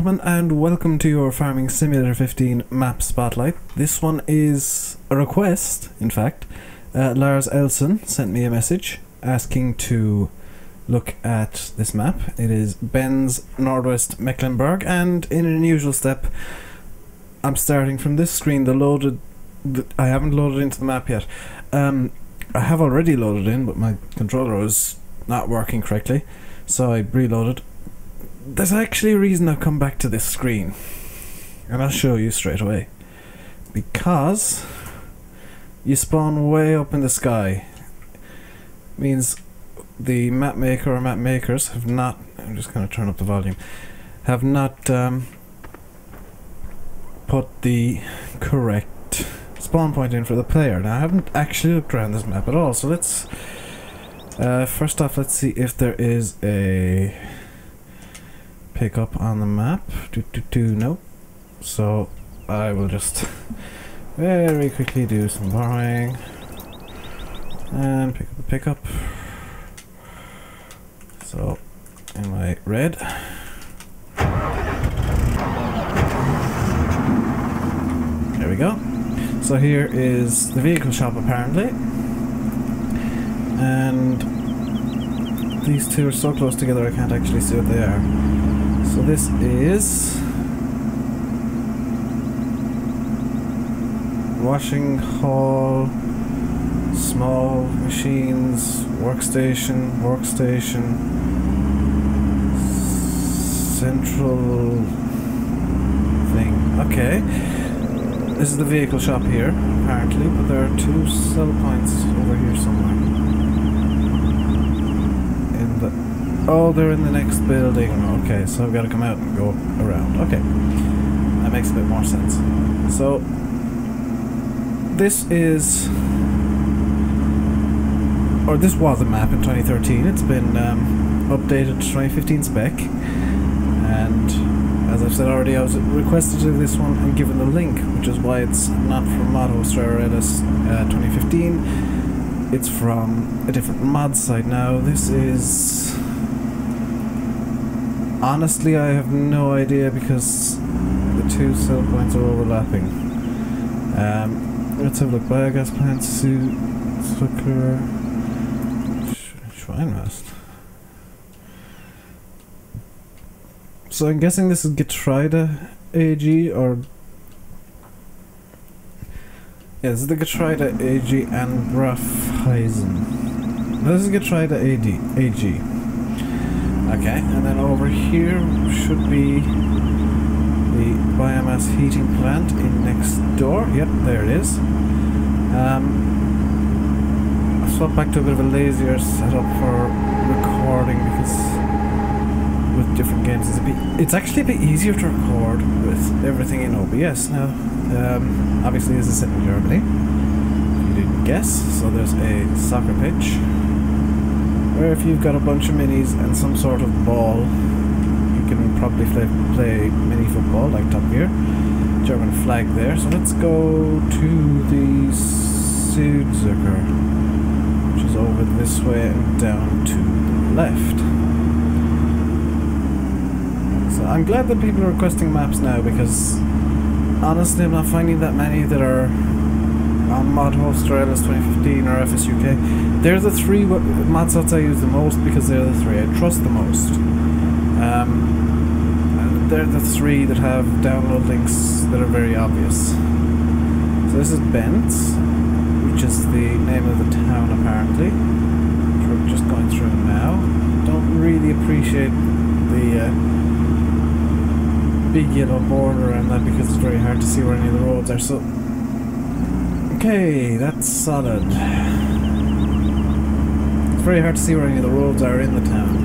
gentlemen, and welcome to your Farming Simulator 15 map spotlight. This one is a request, in fact. Lars Elson sent me a message asking to look at this map. It is Benz North-West Mecklenberg, and in an unusual step, I'm starting from this screen. I haven't loaded into the map yet. I have already loaded in, but my controller was not working correctly, so I reloaded. There's actually a reason I've come back to this screen, and I'll show you straight away. Because you spawn way up in the sky. Means the map maker or map makers have not, I'm just going to turn up the volume, have not put the correct spawn point in for the player. Now I haven't actually looked around this map at all, so let's first off, let's see if there is a pickup on the map. Nope. So I will just very quickly do some borrowing and pick up a pickup. So am I red? There we go. So here is the vehicle shop apparently, and these two are so close together I can't actually see what they are. So this is washing hall, small machines, workstation, central thing. Okay, this is the vehicle shop here apparently, but there are two sell points over here somewhere. Oh, they're in the next building. Okay, so I've got to come out and go around. Okay, that makes a bit more sense. So this is, or this was a map in 2013. It's been updated to 2015 spec, and as I've said already, I was requested to do this one and given the link, which is why it's not from Mod Australis 2015. It's from a different mod site. Now this is, honestly, I have no idea because the two sell points are overlapping. Let's have a look. Biogas plant, Zucker, Schweinmast. So I'm guessing this is Getreide AG, or yeah, this is the Getreide AG and Brafheisen. This is Getreide AG. Okay, and then over here should be the biomass heating plant in next door. Yep, there it is. I've swapped back to a bit of a lazier setup for recording because with different games it's actually a bit easier to record with everything in OBS now. Obviously this is set in Germany, if you didn't guess. So there's a soccer pitch, where if you've got a bunch of minis and some sort of ball, you can probably play mini football like Top Gear. German flag there. So let's go to the Südzucker, which is over this way and down to the left. So I'm glad that people are requesting maps now, because honestly I'm not finding that many that are on Mod Australis 2015 or FSUK. They're the three mod sites I use the most because they're the three I trust the most. And they're the three that have download links that are very obvious. So this is Benz, which is the name of the town apparently, which we're just going through now. Don't really appreciate the big yellow border around that because it's very hard to see where any of the roads are. So okay, that's solid. It's very hard to see where any of the roads are in the town,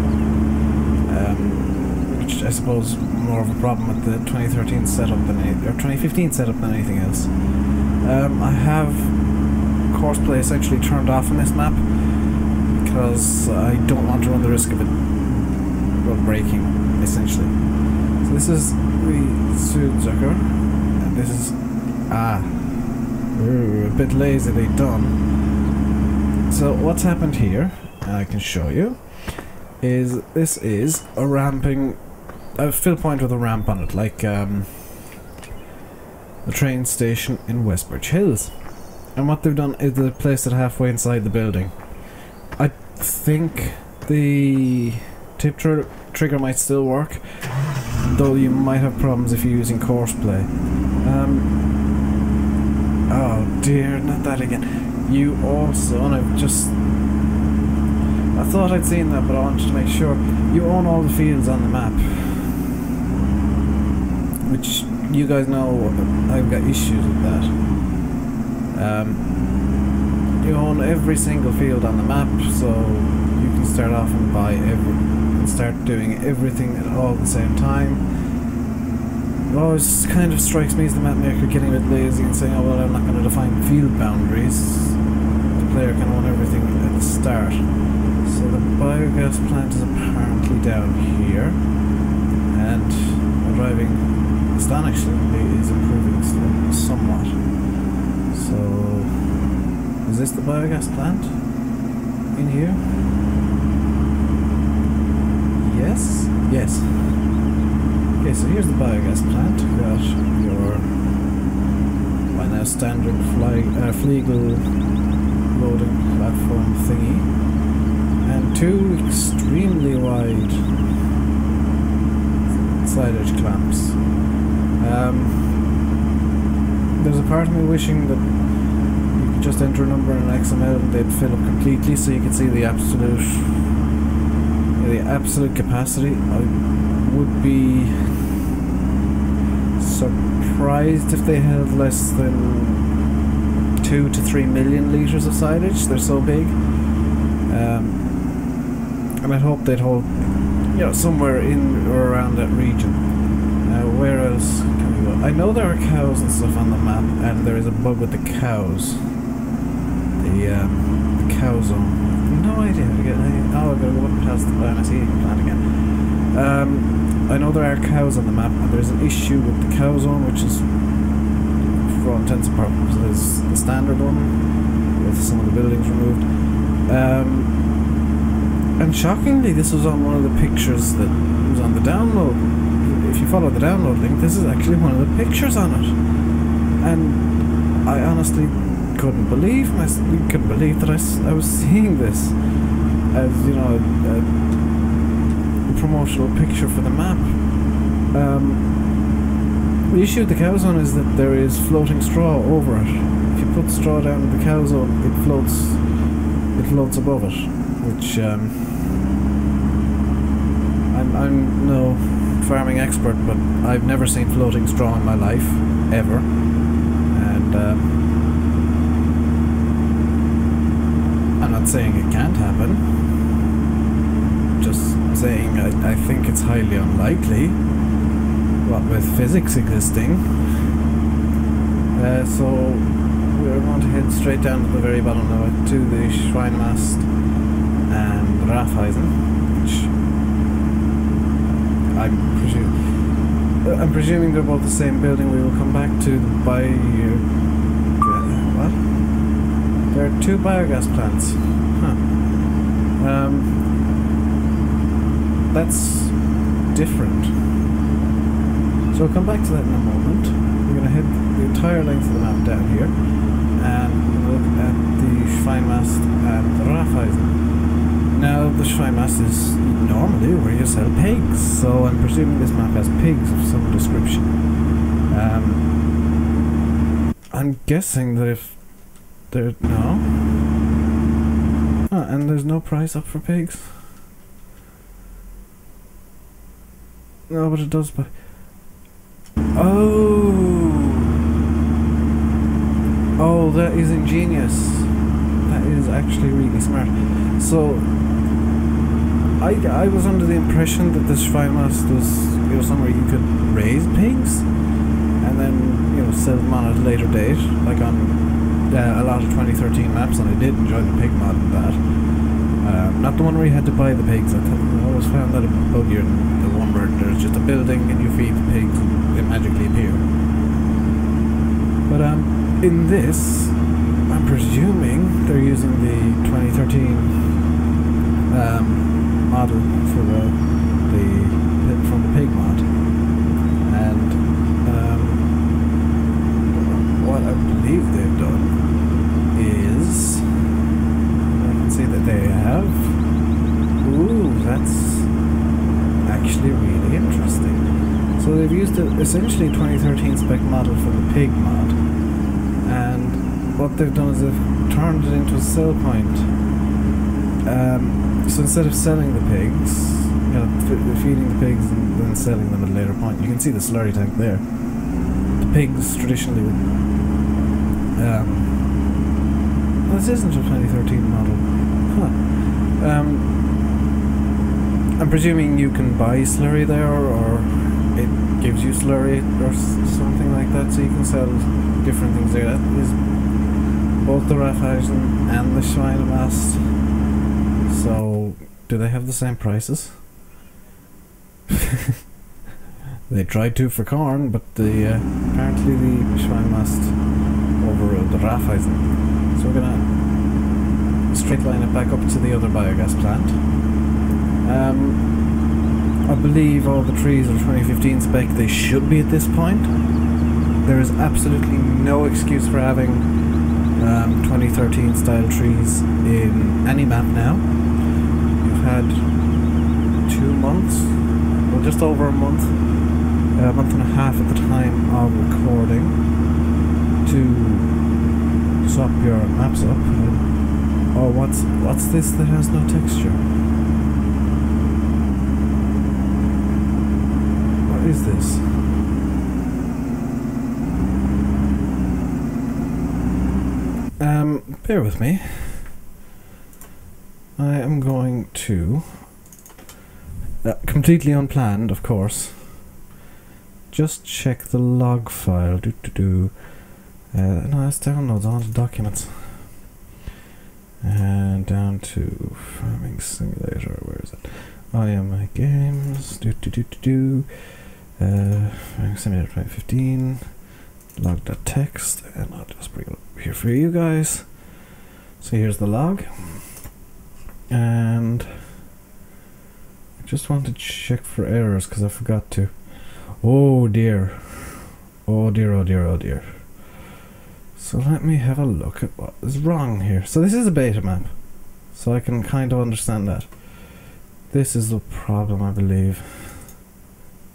which I suppose more of a problem with the 2013 setup than or 2015 setup than anything else. I have course play essentially turned off on this map because I don't want to run the risk of it breaking, essentially. So this is the Südzucker, and this is a bit lazily done. So what's happened here, and I can show you, is this is a ramping a fill point with a ramp on it, like the train station in Westbridge Hills. And what they've done is they've placed it halfway inside the building. I think the tip trigger might still work, though you might have problems if you're using course play. Oh dear, not that again. You also, and I thought I'd seen that, but I wanted to make sure. You own all the fields on the map, which you guys know I've got issues with that. You own every single field on the map, so you can start off and buy and start doing everything at all at the same time. It always kind of strikes me as the map maker getting a bit lazy and saying, oh well, I'm not going to define field boundaries. The player can own everything at the start. So the biogas plant is apparently down here, and my driving astonishingly is improving somewhat. So, is this the biogas plant? In here? Yes? Yes. Okay, so here's the biogas plant. You've got your, by now, standard Fliegel loading platform thingy, and two extremely wide silage clamps. There's a part of me wishing that you could just enter a number in an XML and they'd fill up completely so you could see the absolute capacity. I would be surprised if they held less than 2 to 3 million litres of silage. They're so big. And I'd hope they'd hold, somewhere in or around that region. Where else can we go? I know there are cows and stuff on the map, and there is a bug with the cows. The cow zone. No idea how to get. I've got to go past the biomass heating plant again. I know there are cows on the map, and there's an issue with the cow zone, which is, for all intents and purposes, the standard one with some of the buildings removed. And shockingly, this was on one of the pictures that was on the download. If you follow the download link, this is actually one of the pictures on it. And I honestly couldn't believe that I was seeing this as, a promotional picture for the map. The issue with the cow zone is that there is floating straw over it. If you put straw down in the cow zone, it floats above it, which I'm no farming expert, but I've never seen floating straw in my life, ever. And I'm not saying it can't happen, just saying I think it's highly unlikely, what with physics existing. So we're going to head straight down to the very bottom now to the Schweinemast and Rafeisen, which I'm presuming they're both the same building. We will come back to the what? There are two biogas plants. Huh. That's different. So we'll come back to that in a moment. We're going to head the entire length of the map down here and look at the Schweinemast and the Rafeisen. Now, the Schweinemast is normally where you sell pigs, so I'm presuming this map has pigs of some description. I'm guessing that if there... no? Ah, and there's no price up for pigs? No, but it does buy... Oh, that is ingenious. That is actually really smart. So, I was under the impression that this Schweinemast was, somewhere you could raise pigs and then, sell them on at a later date, like on a lot of 2013 maps, and I did enjoy the pig mod in that. Not the one where you had to buy the pigs. I always found that a bit buggier than the one where there's just a building and you feed the pigs and they magically appear. But in this, I'm presuming they're using the 2013 model for from the pig mod. used essentially 2013 spec model for the pig mod, and what they've done is they've turned it into a sell point. So instead of selling the pigs, you know, feeding the pigs and then selling them at a later point, you can see the slurry tank there. The pigs traditionally would... this isn't a 2013 model. Huh. I'm presuming you can buy slurry there, or it gives you slurry or something like that, so you can sell different things there. That is both the Raiffeisen and the Schweinemast. So, do they have the same prices? They tried to for corn, but apparently the Schweinemast overruled the Raiffeisen. So we're gonna straight line it back up to the other biogas plant. I believe all the trees are 2015 spec. They should be at this point. There is absolutely no excuse for having 2013 style trees in any map now. You've had 2 months, well, just over a month and a half at the time of recording to swap your maps up. Oh, what's this that has no texture? What is this? Bear with me. I am going to, completely unplanned, of course, just check the log file. No, that's downloads onto documents. And down to Farming Simulator. Where is it? Oh yeah, my games. Farming Simulator 2015. Log.txt, and I'll just bring it up here for you guys. So here's the log, and I just want to check for errors because I forgot to. Oh dear. Oh dear, oh dear, oh dear. So let me have a look at what is wrong here. So this is a beta map, so I can kind of understand that. This is the problem, I believe.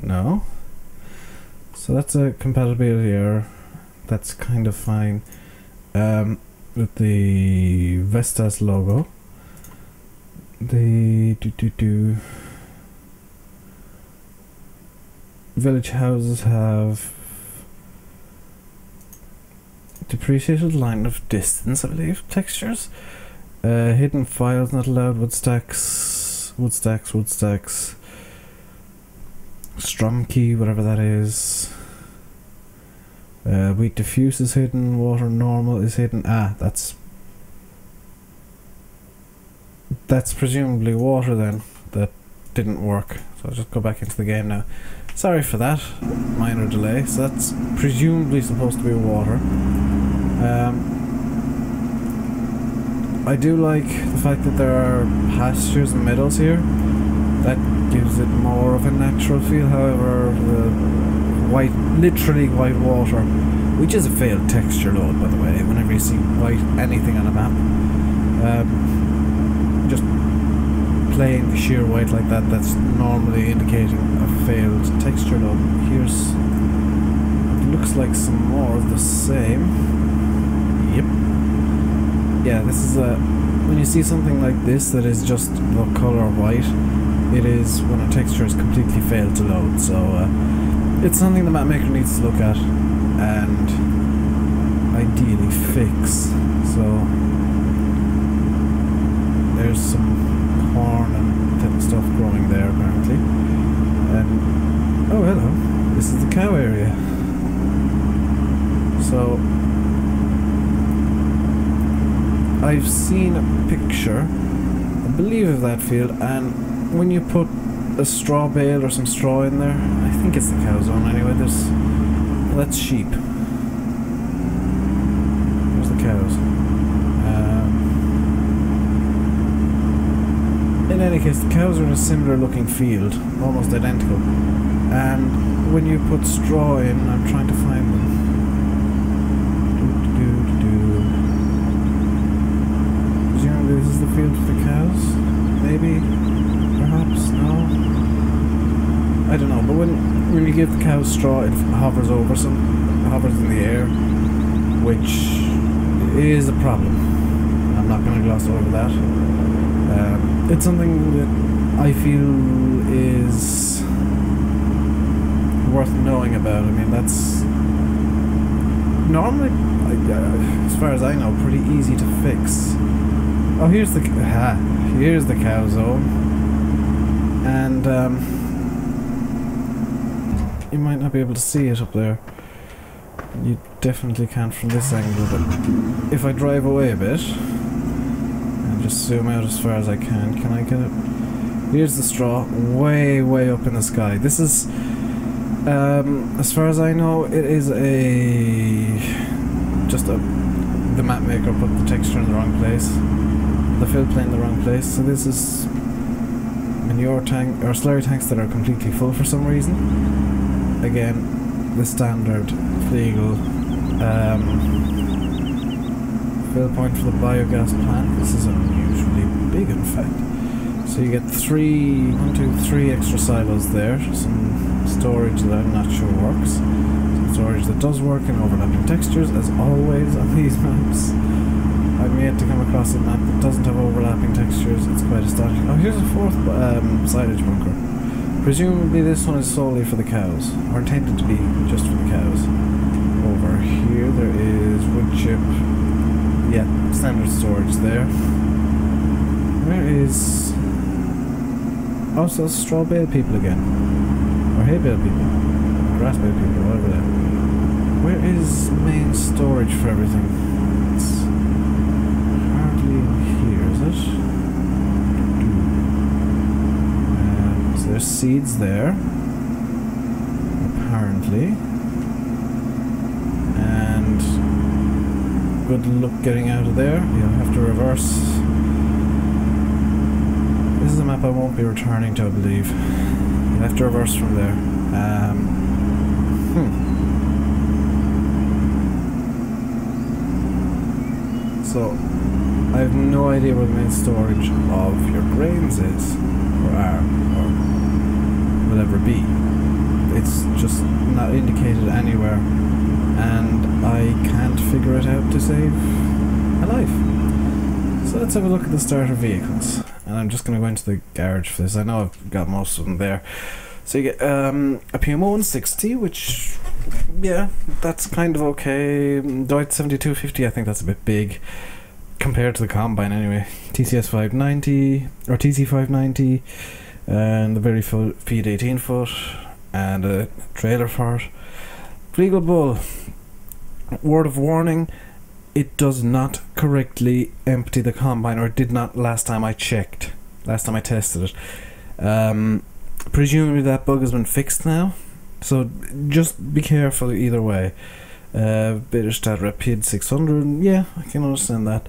No? So that's a compatibility error. That's kind of fine. With the Vestas logo. The village houses have depreciated line of distance, I believe, textures. Hidden files not allowed, wood stacks, strum key, whatever that is. Wheat diffuse is hidden, water normal is hidden. That's presumably water then that didn't work. So I'll just go back into the game now. Sorry for that minor delay. So that's presumably supposed to be water. I do like the fact that there are pastures and meadows here. That gives it more of a natural feel. However, the white, literally white water, which is a failed texture load, by the way. Whenever you see white anything on a map, just plain sheer white like that, that's normally indicating a failed texture load. Here's, it looks like some more of the same. Yep. Yeah, this is a, when you see something like this that is just the color white, it is when a texture is completely failed to load. So it's something the map maker needs to look at and ideally fix. So there's some corn and stuff growing there apparently. And oh hello, this is the cow area. So I've seen a picture, I believe, of that field, and when you put a straw bale or some straw in there, I think it's the cow zone anyway, that's sheep. There's the cows. In any case, the cows are in a similar looking field, almost identical, and when you put straw in, I'm trying to find them. Presumably this is the field for the cows, maybe, perhaps, no? I don't know, but when you give the cow straw, it hovers in the air, which is a problem. I'm not going to gloss over that. It's something that I feel is worth knowing about. I mean, that's normally, as far as I know, pretty easy to fix. Oh, here's the cow zone, and you might not be able to see it up there. You definitely can't from this angle, but if I drive away a bit and just zoom out as far as I can I get it? Here's the straw, way up in the sky. This is, as far as I know, it is the map maker put the texture in the wrong place, the fill plane in the wrong place. So this is manure tank or slurry tanks that are completely full for some reason. Again, the standard Flegel fill point for the biogas plant. This is unusually big, in fact. So you get 3 extra silos there. Some storage that I'm not sure works. Some storage that does work in overlapping textures, as always on these maps. I've yet to come across a map that doesn't have overlapping textures. It's quite astonishing. Oh, here's a 4th silage bunker. Presumably this one is solely for the cows, or intended to be just for the cows. Over here there is wood chip. Yeah, standard storage there. Where is... oh, so straw bale people again. Or hay bale people. Grass bale people, whatever they are. Where is main storage for everything? It's hardly in here, is it? So there's seeds there. Apparently. And good luck getting out of there. You'll have to reverse. This is a map I won't be returning to, I believe. You'll have to reverse from there. So, I have no idea where the main storage of your grains is, or are, or will ever be. It's just not indicated anywhere, and I can't figure it out to save a life. So let's have a look at the starter vehicles. And I'm just going to go into the garage for this. I know I've got most of them there. So you get a Puma 160, which, yeah, that's kind of okay. Dwight 7250, I think that's a bit big compared to the Combine anyway. TCS 590, or TC 590, and the very full feed 18 foot, and a trailer for it. Flegel Bull, word of warning, it does not correctly empty the Combine, or it did not last time I checked, last time I tested it. Presumably that bug has been fixed now, so just be careful either way. Bitterstadt Rapid 600, yeah, I can understand that.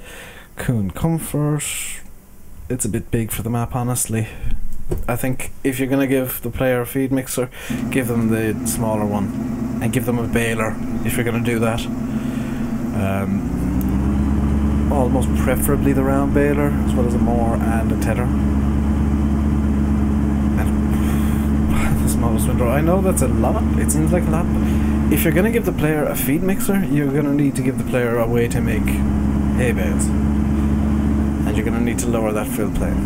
Kuhn Comfort, it's a bit big for the map, honestly. I think if you're going to give the player a feed mixer, give them the smaller one, and give them a baler if you're going to do that. Almost preferably the round baler, as well as a mower and a tether. Smallest window. I know that's a lot, it seems like a lot, but if you're going to give the player a feed mixer, you're going to need to give the player a way to make hay bales, and you're going to need to lower that fill plane.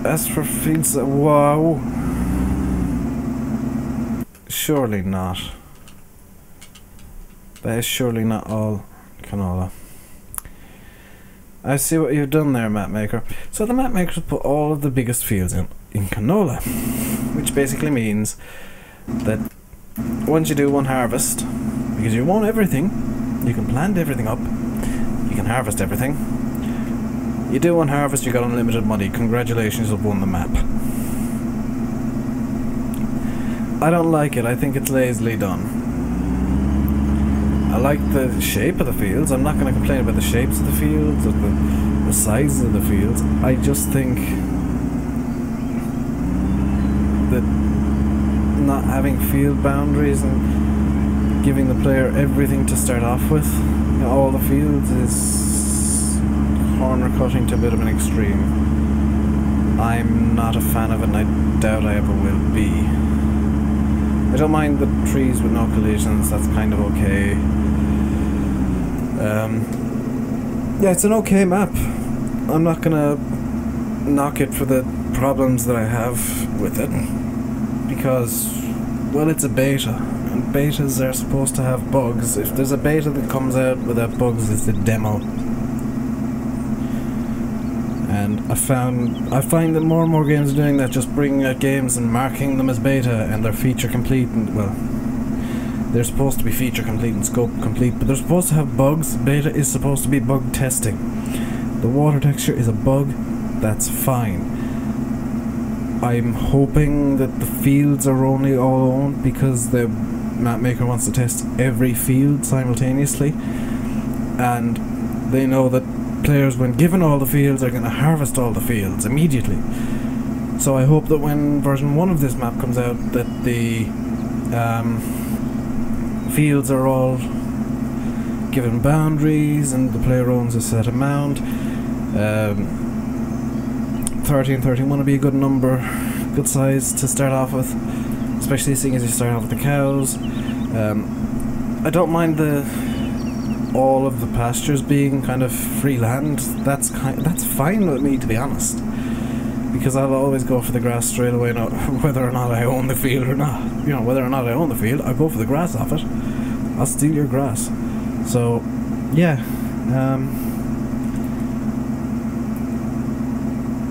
As for feeds, wow, surely not. That is surely not all canola. I see what you've done there, map maker. So the map makers put all of the biggest fields in canola, which basically means that once you do one harvest, because you want everything, you can plant everything up, you can harvest everything. You do one harvest, you got unlimited money. Congratulations, you've won the map. I don't like it. I think it's lazily done. I like the shape of the fields. I'm not going to complain about the shapes of the fields or the sizes of the fields. I just think that not having field boundaries and giving the player everything to start off with, you know, all the fields, is corner cutting to a bit of an extreme. I'm not a fan of it, and I doubt I ever will be. I don't mind the trees with no collisions, that's kind of okay. Yeah, it's an okay map. I'm not gonna knock it for the problems that I have with it, because, well, it's a beta, and betas are supposed to have bugs. If there's a beta that comes out without bugs, it's a demo. And I find that more and more games are doing that, just bringing out games and marking them as beta, and they're feature complete, and, well, they're supposed to be feature complete and scope complete, but they're supposed to have bugs. Beta is supposed to be bug testing. The water texture is a bug, that's fine. I'm hoping that the fields are only all owned because the map maker wants to test every field simultaneously, and they know that players, when given all the fields, are going to harvest all the fields immediately. So I hope that when version 1 of this map comes out, that the fields are all given boundaries and the player owns a set amount. 30 and 31 would be a good number, good size to start off with, especially seeing as you start off with the cows. I don't mind all of the pastures being kind of free land. That's fine with me, to be honest, because I'll always go for the grass straight away, whether or not I own the field or not. You know, whether or not I own the field, I'll go for the grass off it. I'll steal your grass. So, yeah.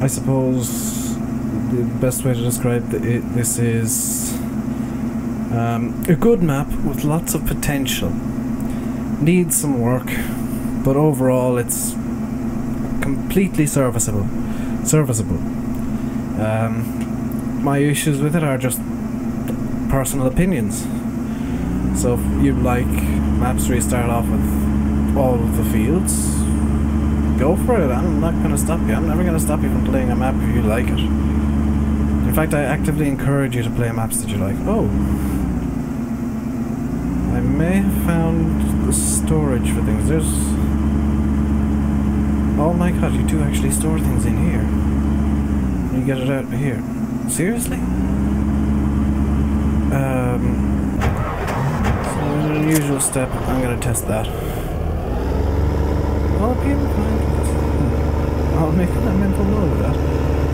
I suppose the best way to describe this is a good map with lots of potential. Needs some work, but overall it's completely serviceable. My issues with it are just personal opinions. So if you like maps where you start off with all of the fields, go for it. I'm not going to stop you. I'm never going to stop you from playing a map if you like it. In fact, I actively encourage you to play maps that you like. Oh, I may have found the storage for things. There's... Oh my god, you do actually store things in here. You get it out here. Seriously? So an unusual step. I'm gonna test that. I'll be able to find it. I'll make a mental note of that.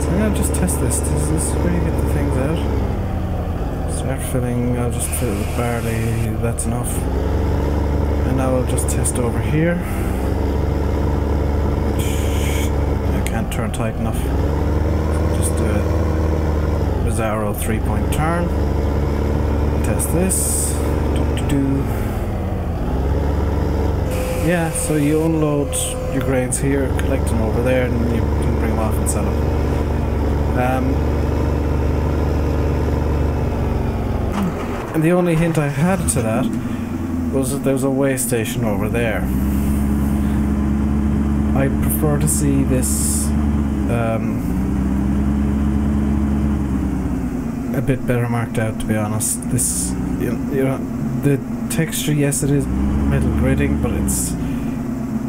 So I'm gonna just test this. This is where you get the things out. Start filling. I'll just fill it with barley. That's enough. And now I'll just test over here. Which I can't turn tight enough. So just do a Bizarro 3-point turn. Test this. Yeah, so you unload your grains here, collect them over there, and you can bring them off and sell them. And the only hint I had to that was that there's a way station over there. I prefer to see this a bit better marked out, to be honest. This, you know, the texture, yes, it is metal gridding, but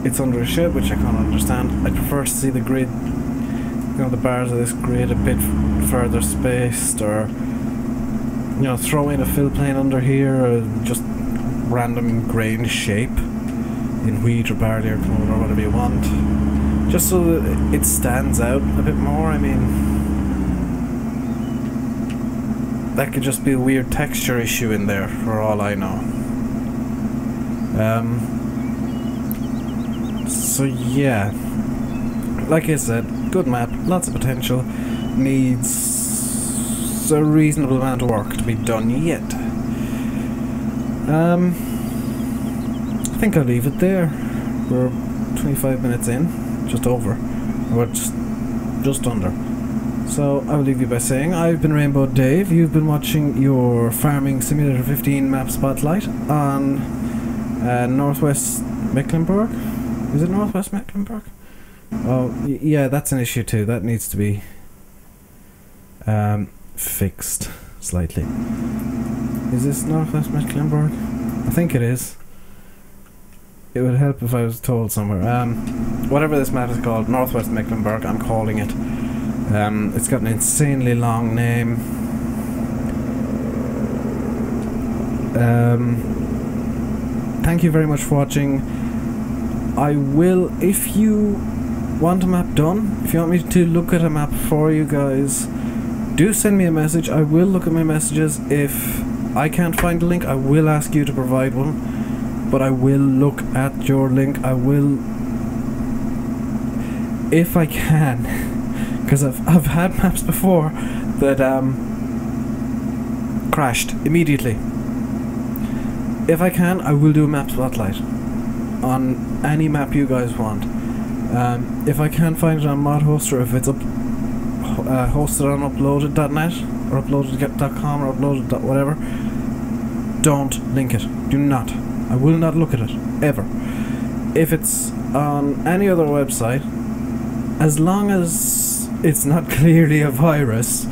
it's under a shed, which I can't understand. I prefer to see the grid, you know, the bars of this grid a bit further spaced, or, you know, throw in a fill plane under here, or just random grain shape in wheat or barley or corn or whatever you want, just so that it stands out a bit more. I mean, that could just be a weird texture issue in there, for all I know. So yeah, like I said, good map, lots of potential, needs a reasonable amount of work to be done yet. I think I'll leave it there. We're 25 minutes in, just over, or just under. So I'll leave you by saying I've been Rainbow Dave. You've been watching your Farming Simulator 15 map spotlight on North-West Mecklenburg. Is it North-West Mecklenburg? Oh, yeah, that's an issue too. That needs to be fixed slightly. Is this North-West Mecklenburg? I think it is. It would help if I was told somewhere. Whatever this map is called, North-West Mecklenburg, I'm calling it. It's got an insanely long name. Thank you very much for watching. I will, if you want a map done, if you want me to look at a map for you guys, do send me a message. I will look at my messages. If I can't find a link, I will ask you to provide one, but I will look at your link. I will, if I can, because I've had maps before that crashed immediately. If I can, I will do a map spotlight on any map you guys want. If I can't find it on mod hoster, if it's hosted on uploaded.net or uploaded.com or uploaded. Whatever, don't link it. Do not. I will not look at it ever. If it's on any other website, as long as it's not clearly a virus,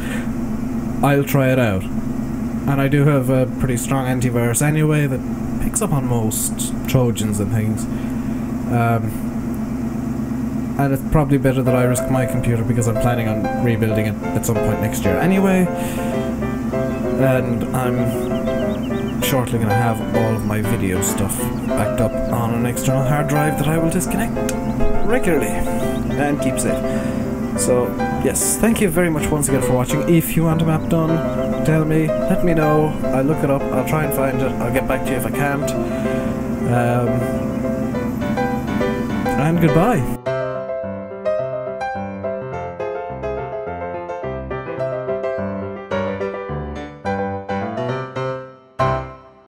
I'll try it out. And I do have a pretty strong antivirus anyway that picks up on most Trojans and things. And it's probably better that I risk my computer because I'm planning on rebuilding it at some point next year anyway. And I'm shortly going to have all of my video stuff backed up on an external hard drive that I will disconnect regularly and keep safe. So, yes, thank you very much once again for watching. If you want a map done, tell me, let me know. I'll look it up, I'll try and find it, I'll get back to you if I can't. And goodbye.